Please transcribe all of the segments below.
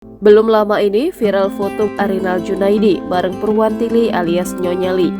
Belum lama ini viral foto Arinal Junaidi bareng Purwantili alias Nyonya Lee.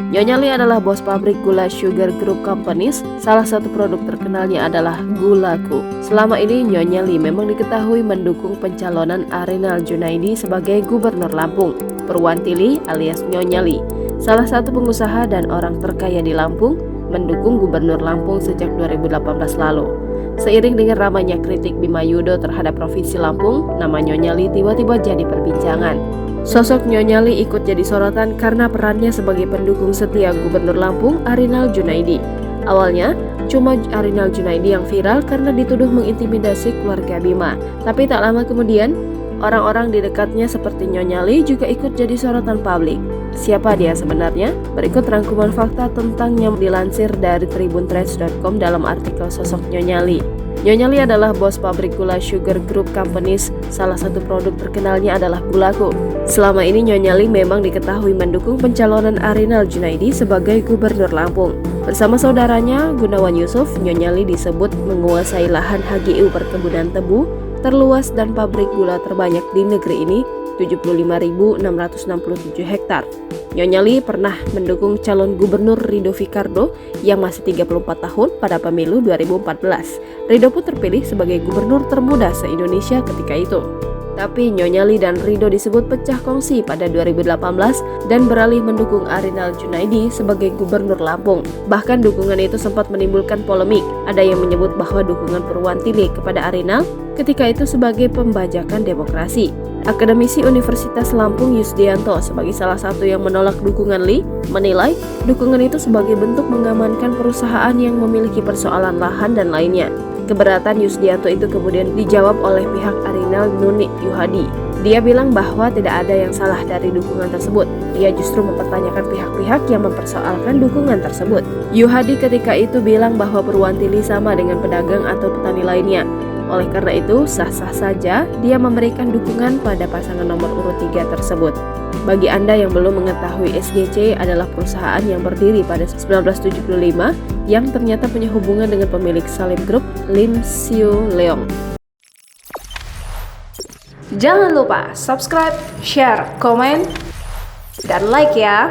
Nyonya Lee adalah bos pabrik gula Sugar Group Companies. Salah satu produk terkenalnya adalah Gulaku. Selama ini Nyonya Lee memang diketahui mendukung pencalonan Arinal Junaidi sebagai gubernur Lampung. Purwantili alias Nyonya Lee, salah satu pengusaha dan orang terkaya di Lampung, mendukung gubernur Lampung sejak 2018 lalu. Seiring dengan ramainya kritik Bima Yudho terhadap Provinsi Lampung, nama Nyonya Lee tiba-tiba jadi perbincangan. Sosok Nyonya Lee ikut jadi sorotan karena perannya sebagai pendukung setia Gubernur Lampung Arinal Junaidi. Awalnya, cuma Arinal Junaidi yang viral karena dituduh mengintimidasi keluarga Bima. Tapi tak lama kemudian, orang-orang di dekatnya seperti Nyonya Lee juga ikut jadi sorotan publik. Siapa dia sebenarnya? Berikut rangkuman fakta tentang yang dilansir dari tribuntrades.com dalam artikel sosok Nyonya Lee. Nyonya Lee adalah bos pabrik gula Sugar Group Companies. Salah satu produk terkenalnya adalah Gulaku. Selama ini Nyonya Lee memang diketahui mendukung pencalonan Arinal Junaidi sebagai gubernur Lampung. Bersama saudaranya Gunawan Yusuf, Nyonya Lee disebut menguasai lahan HGU perkebunan tebu terluas dan pabrik gula terbanyak di negeri ini, 75.667 hektar. Nyonya Lee pernah mendukung calon gubernur Ridho Fikardo yang masih 34 tahun pada pemilu 2014. Ridho pun terpilih sebagai gubernur termuda se-Indonesia ketika itu. Tapi Nyonya Lee dan Ridho disebut pecah kongsi pada 2018 dan beralih mendukung Arinal Junaidi sebagai gubernur Lampung. Bahkan dukungan itu sempat menimbulkan polemik. Ada yang menyebut bahwa dukungan Purwantili kepada Arinal ketika itu sebagai pembajakan demokrasi. Akademisi Universitas Lampung Yusdianto sebagai salah satu yang menolak dukungan Lee menilai dukungan itu sebagai bentuk mengamankan perusahaan yang memiliki persoalan lahan dan lainnya. Keberatan Yusdianto itu kemudian dijawab oleh pihak Arinal Nuni Yuhadi. Dia bilang bahwa tidak ada yang salah dari dukungan tersebut. Ia justru mempertanyakan pihak-pihak yang mempersoalkan dukungan tersebut. Yuhadi ketika itu bilang bahwa Purwantili sama dengan pedagang atau petani lainnya. Oleh karena itu, sah-sah saja dia memberikan dukungan pada pasangan nomor urut 3 tersebut. Bagi Anda yang belum mengetahui, SGC adalah perusahaan yang berdiri pada 1975 yang ternyata punya hubungan dengan pemilik Salim Group, Lim Siu Leong. Jangan lupa subscribe, share, komen, dan like ya!